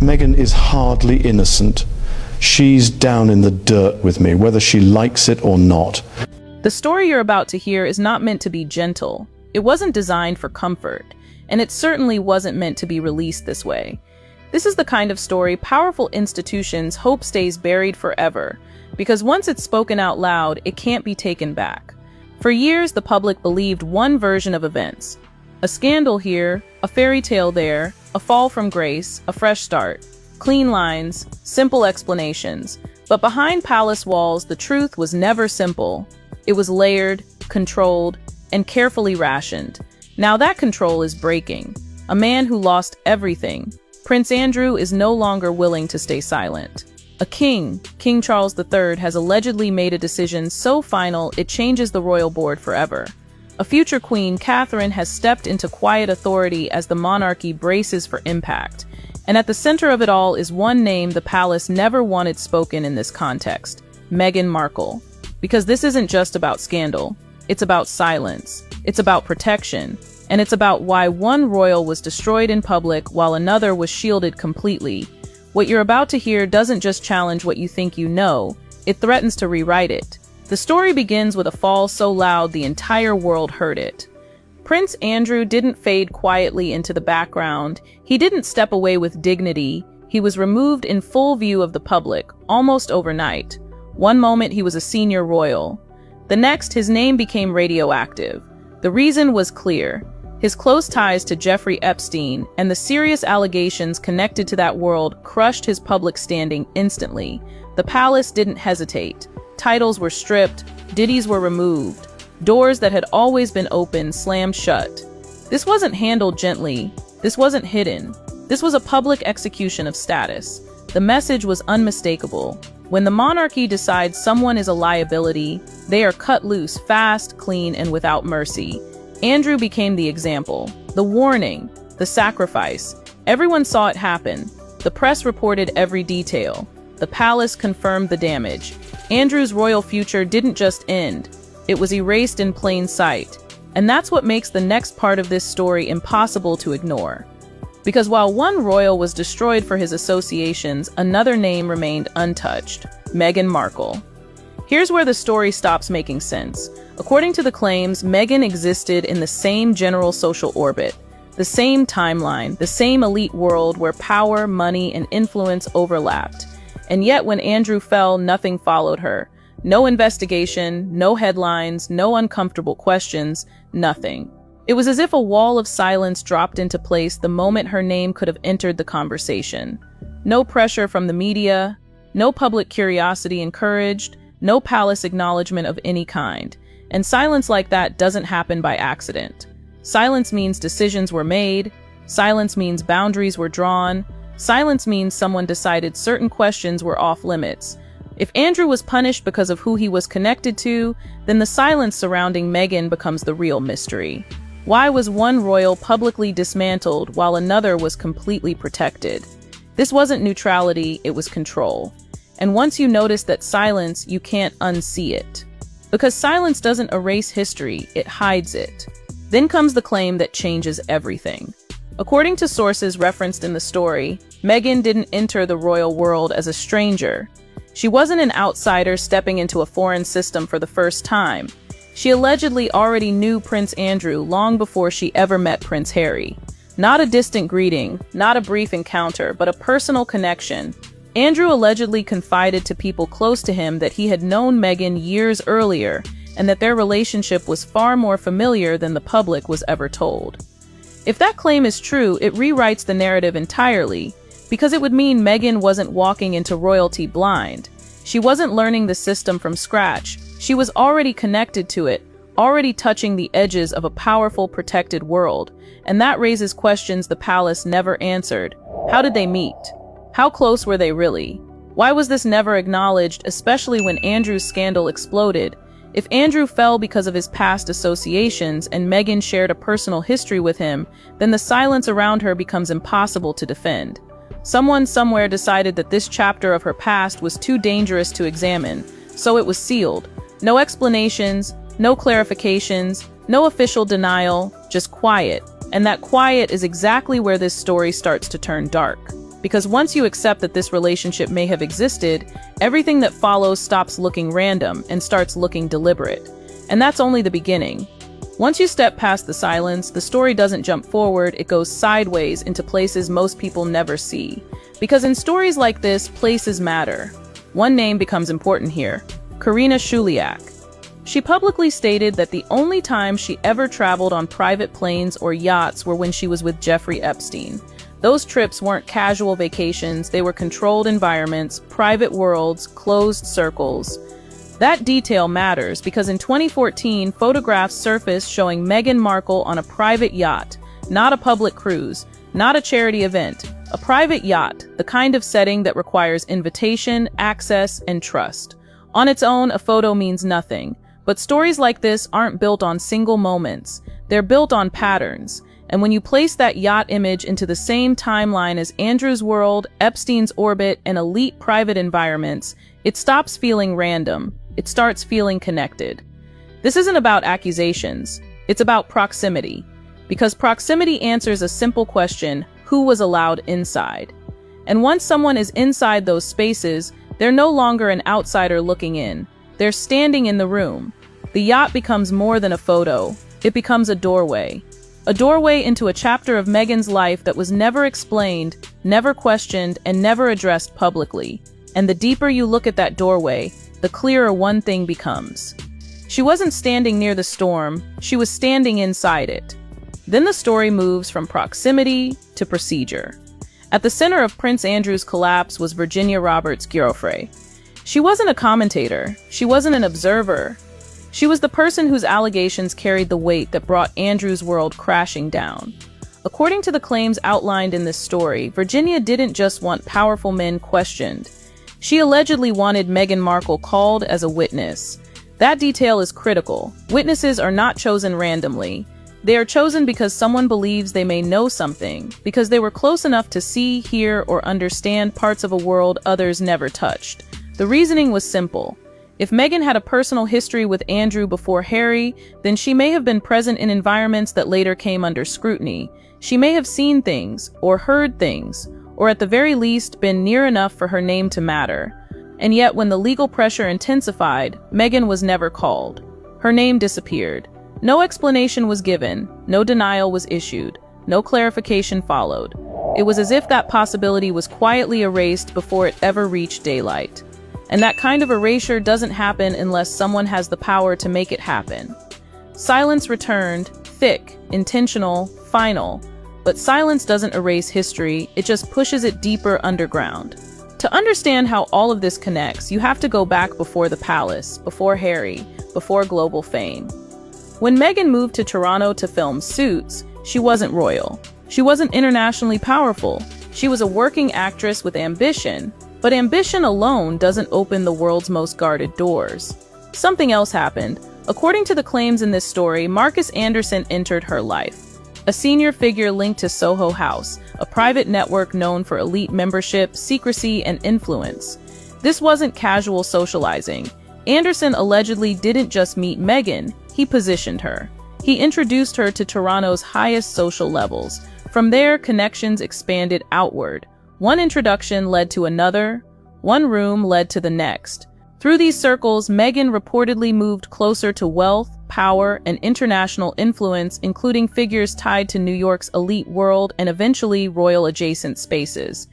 Meghan is hardly innocent. She's down in the dirt with me, whether she likes it or not. The story you're about to hear is not meant to be gentle. It wasn't designed for comfort, and it certainly wasn't meant to be released this way. This is the kind of story powerful institutions hope stays buried forever, because once it's spoken out loud, it can't be taken back. For years, the public believed one version of events. A scandal here, a fairy tale there, a fall from grace, a fresh start. Clean lines, simple explanations. But behind palace walls, the truth was never simple. It was layered, controlled, and carefully rationed. Now that control is breaking. A man who lost everything. Prince Andrew is no longer willing to stay silent. A king, King Charles III, has allegedly made a decision so final it changes the royal board forever. A future queen, Catherine, has stepped into quiet authority as the monarchy braces for impact. And at the center of it all is one name the palace never wanted spoken in this context: Meghan Markle. Because this isn't just about scandal. It's about silence. It's about protection. And it's about why one royal was destroyed in public while another was shielded completely. What you're about to hear doesn't just challenge what you think you know, it threatens to rewrite it. The story begins with a fall so loud the entire world heard it. Prince Andrew didn't fade quietly into the background. He didn't step away with dignity. He was removed in full view of the public, almost overnight. One moment he was a senior royal. The next, his name became radioactive. The reason was clear. His close ties to Jeffrey Epstein and the serious allegations connected to that world crushed his public standing instantly. The palace didn't hesitate. Titles were stripped, ditties were removed. Doors that had always been open slammed shut. This wasn't handled gently. This wasn't hidden. This was a public execution of status. The message was unmistakable. When the monarchy decides someone is a liability, they are cut loose fast, clean, and without mercy. Andrew became the example, the warning, the sacrifice. Everyone saw it happen. The press reported every detail. The palace confirmed the damage. Andrew's royal future didn't just end. It was erased in plain sight. And that's what makes the next part of this story impossible to ignore. Because while one royal was destroyed for his associations, another name remained untouched: Meghan Markle. Here's where the story stops making sense. According to the claims, Meghan existed in the same general social orbit, the same timeline, the same elite world where power, money, and influence overlapped. And yet when Andrew fell, nothing followed her. No investigation, no headlines, no uncomfortable questions, nothing. It was as if a wall of silence dropped into place the moment her name could have entered the conversation. No pressure from the media, no public curiosity encouraged, no palace acknowledgement of any kind. And silence like that doesn't happen by accident. Silence means decisions were made. Silence means boundaries were drawn. Silence means someone decided certain questions were off limits. If Andrew was punished because of who he was connected to, then the silence surrounding Meghan becomes the real mystery. Why was one royal publicly dismantled while another was completely protected? This wasn't neutrality, it was control. And once you notice that silence, you can't unsee it. Because silence doesn't erase history, it hides it. Then comes the claim that changes everything. According to sources referenced in the story, Meghan didn't enter the royal world as a stranger. She wasn't an outsider stepping into a foreign system for the first time. She allegedly already knew Prince Andrew long before she ever met Prince Harry. Not a distant greeting, not a brief encounter, but a personal connection. Andrew allegedly confided to people close to him that he had known Meghan years earlier and that their relationship was far more familiar than the public was ever told. If that claim is true, it rewrites the narrative entirely, because it would mean Meghan wasn't walking into royalty blind. She wasn't learning the system from scratch. She was already connected to it, already touching the edges of a powerful, protected world. And that raises questions the palace never answered. How did they meet? How close were they really? Why was this never acknowledged, especially when Andrew's scandal exploded? If Andrew fell because of his past associations and Meghan shared a personal history with him, then the silence around her becomes impossible to defend. Someone somewhere decided that this chapter of her past was too dangerous to examine, so it was sealed. No explanations, no clarifications, no official denial, just quiet. And that quiet is exactly where this story starts to turn dark. because once you accept that this relationship may have existed, everything that follows stops looking random and starts looking deliberate. And that's only the beginning. Once you step past the silence, the story doesn't jump forward, it goes sideways into places most people never see. Because in stories like this, places matter. One name becomes important here: Karina Shuliak. She publicly stated that the only time she ever traveled on private planes or yachts were when she was with Jeffrey Epstein. Those trips weren't casual vacations, they were controlled environments, private worlds, closed circles. That detail matters because in 2014, photographs surfaced showing Meghan Markle on a private yacht, not a public cruise, not a charity event, a private yacht, the kind of setting that requires invitation, access, and trust. On its own, a photo means nothing, but stories like this aren't built on single moments. They're built on patterns. And when you place that yacht image into the same timeline as Andrew's world, Epstein's orbit, and elite private environments, it stops feeling random. It starts feeling connected. This isn't about accusations. It's about proximity. Because proximity answers a simple question: who was allowed inside? And once someone is inside those spaces, they're no longer an outsider looking in. They're standing in the room. The yacht becomes more than a photo. It becomes a doorway. A doorway into a chapter of Meghan's life that was never explained, never questioned, and never addressed publicly. And the deeper you look at that doorway, the clearer one thing becomes. She wasn't standing near the storm, she was standing inside it. Then the story moves from proximity to procedure. At the center of Prince Andrew's collapse was Virginia Roberts-Giuffre. She wasn't a commentator, she wasn't an observer. She was the person whose allegations carried the weight that brought Andrew's world crashing down. According to the claims outlined in this story, Virginia didn't just want powerful men questioned. She allegedly wanted Meghan Markle called as a witness. That detail is critical. Witnesses are not chosen randomly. They are chosen because someone believes they may know something, because they were close enough to see, hear, or understand parts of a world others never touched. The reasoning was simple. If Meghan had a personal history with Andrew before Harry, then she may have been present in environments that later came under scrutiny. She may have seen things, or heard things, or at the very least been near enough for her name to matter. And yet when the legal pressure intensified, Meghan was never called. Her name disappeared. No explanation was given, no denial was issued, no clarification followed. It was as if that possibility was quietly erased before it ever reached daylight. And that kind of erasure doesn't happen unless someone has the power to make it happen. Silence returned, thick, intentional, final. But silence doesn't erase history, it just pushes it deeper underground. To understand how all of this connects, you have to go back before the palace, before Harry, before global fame. When Meghan moved to Toronto to film Suits, she wasn't royal. She wasn't internationally powerful. She was a working actress with ambition. But ambition alone doesn't open the world's most guarded doors. Something else happened. According to the claims in this story, Marcus Anderson entered her life. A senior figure linked to Soho House, a private network known for elite membership, secrecy, and influence. This wasn't casual socializing. Anderson allegedly didn't just meet Meghan, he positioned her. He introduced her to Toronto's highest social levels. From there, connections expanded outward. One introduction led to another, one room led to the next. Through these circles, Meghan reportedly moved closer to wealth, power, and international influence, including figures tied to New York's elite world and eventually royal-adjacent spaces.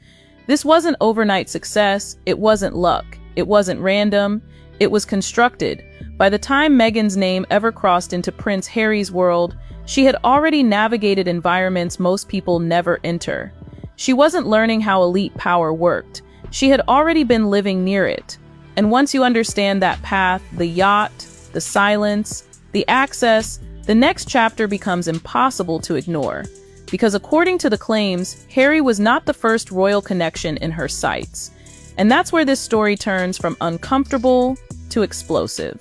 This wasn't overnight success, it wasn't luck, it wasn't random, it was constructed. By the time Meghan's name ever crossed into Prince Harry's world, she had already navigated environments most people never enter. She wasn't learning how elite power worked. She had already been living near it. And once you understand that path, the yacht, the silence, the access, the next chapter becomes impossible to ignore. Because according to the claims, Harry was not the first royal connection in her sights. And that's where this story turns from uncomfortable to explosive.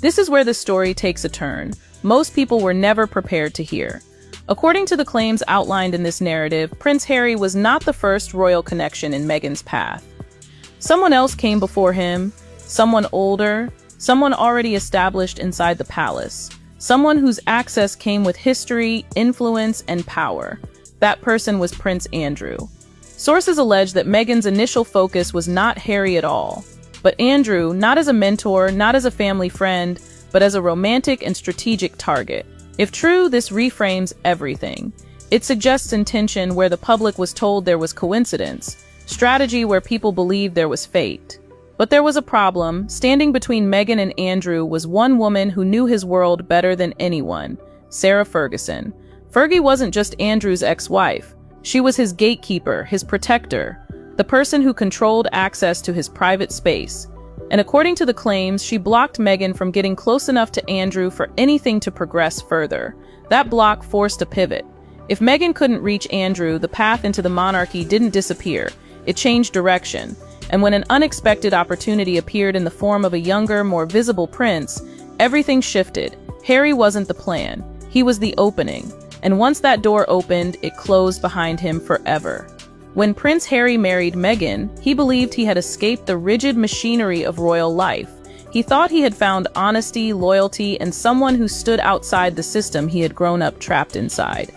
This is where the story takes a turn most people were never prepared to hear. According to the claims outlined in this narrative, Prince Harry was not the first royal connection in Meghan's path. Someone else came before him, someone older, someone already established inside the palace, someone whose access came with history, influence, and power. That person was Prince Andrew. Sources allege that Meghan's initial focus was not Harry at all, but Andrew, not as a mentor, not as a family friend, but as a romantic and strategic target. If true, this reframes everything. It suggests intention where the public was told there was coincidence, strategy where people believed there was fate. But there was a problem. Standing between Meghan and Andrew was one woman who knew his world better than anyone, Sarah Ferguson. Fergie wasn't just Andrew's ex-wife. She was his gatekeeper, his protector, the person who controlled access to his private space. And according to the claims, she blocked Meghan from getting close enough to Andrew for anything to progress further. That block forced a pivot. If Meghan couldn't reach Andrew, the path into the monarchy didn't disappear. It changed direction. And when an unexpected opportunity appeared in the form of a younger, more visible prince, everything shifted. Harry wasn't the plan. He was the opening. And once that door opened, it closed behind him forever. When Prince Harry married Meghan, he believed he had escaped the rigid machinery of royal life. He thought he had found honesty, loyalty, and someone who stood outside the system he had grown up trapped inside.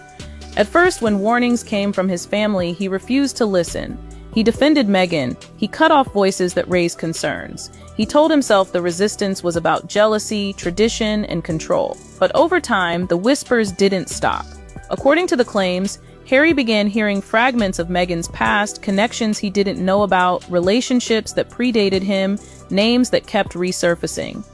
At first, when warnings came from his family, he refused to listen. He defended Meghan. He cut off voices that raised concerns. He told himself the resistance was about jealousy, tradition, and control. But over time, the whispers didn't stop. According to the claims, Harry began hearing fragments of Meghan's past, connections he didn't know about, relationships that predated him, names that kept resurfacing.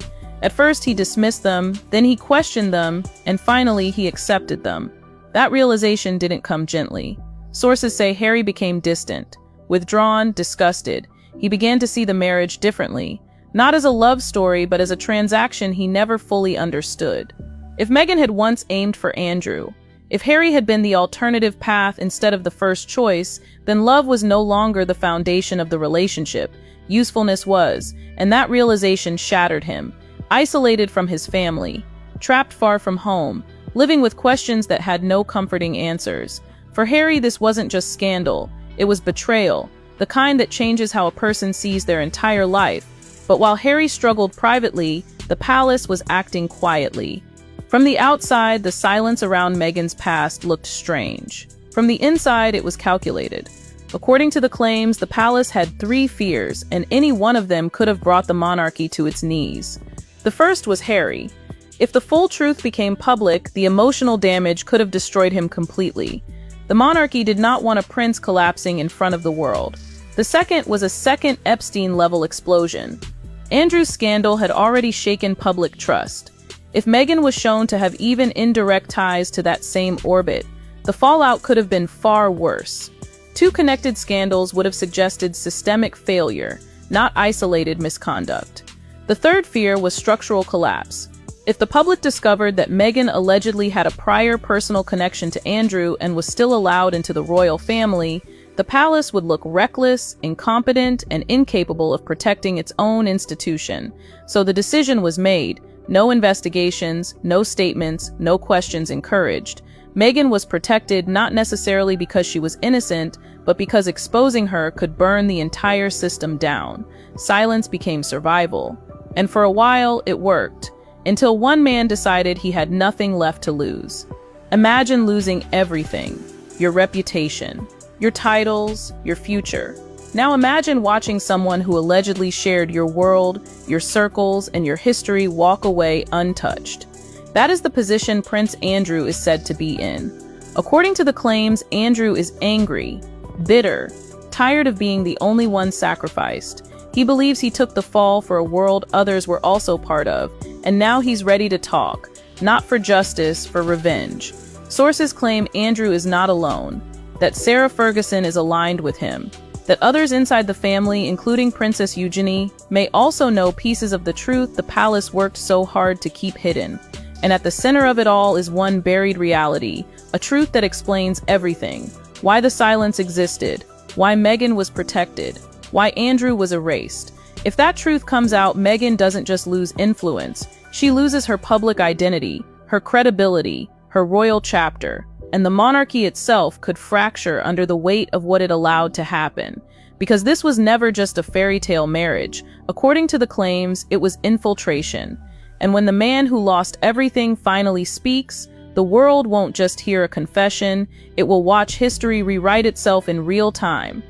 At first, he dismissed them, then he questioned them, and finally, he accepted them. That realization didn't come gently. Sources say Harry became distant, withdrawn, disgusted. He began to see the marriage differently, not as a love story, but as a transaction he never fully understood. If Meghan had once aimed for Andrew, if Harry had been the alternative path instead of the first choice, then love was no longer the foundation of the relationship. Usefulness was, and that realization shattered him. Isolated from his family, trapped far from home, living with questions that had no comforting answers. For Harry, this wasn't just scandal. It was betrayal, the kind that changes how a person sees their entire life. But while Harry struggled privately, the palace was acting quietly. From the outside, the silence around Meghan's past looked strange. From the inside, it was calculated. According to the claims, the palace had 3 fears, and any one of them could have brought the monarchy to its knees. The first was Harry. If the full truth became public, the emotional damage could have destroyed him completely. The monarchy did not want a prince collapsing in front of the world. The second was a second Epstein-level explosion. Andrew's scandal had already shaken public trust. If Meghan was shown to have even indirect ties to that same orbit, the fallout could have been far worse. 2 connected scandals would have suggested systemic failure, not isolated misconduct. The third fear was structural collapse. If the public discovered that Meghan allegedly had a prior personal connection to Andrew and was still allowed into the royal family, the palace would look reckless, incompetent, and incapable of protecting its own institution. So the decision was made. No investigations, no statements, no questions encouraged. Meghan was protected not necessarily because she was innocent, but because exposing her could burn the entire system down. Silence became survival. And for a while, it worked. Until one man decided he had nothing left to lose. Imagine losing everything. Your reputation, your titles, your future. Now imagine watching someone who allegedly shared your world, your circles, and your history walk away untouched. That is the position Prince Andrew is said to be in. According to the claims, Andrew is angry, bitter, tired of being the only one sacrificed. He believes he took the fall for a world others were also part of, and now he's ready to talk, not for justice, for revenge. Sources claim Andrew is not alone, that Sarah Ferguson is aligned with him, that others inside the family, including Princess Eugenie, may also know pieces of the truth the palace worked so hard to keep hidden. And at the center of it all is one buried reality, a truth that explains everything. Why the silence existed, why Meghan was protected, why Andrew was erased. If that truth comes out, Meghan doesn't just lose influence, she loses her public identity, her credibility, her royal chapter, and the monarchy itself could fracture under the weight of what it allowed to happen. Because this was never just a fairy tale marriage. According to the claims, it was infiltration. And when the man who lost everything finally speaks, The world won't just hear a confession, it will watch history rewrite itself in real time.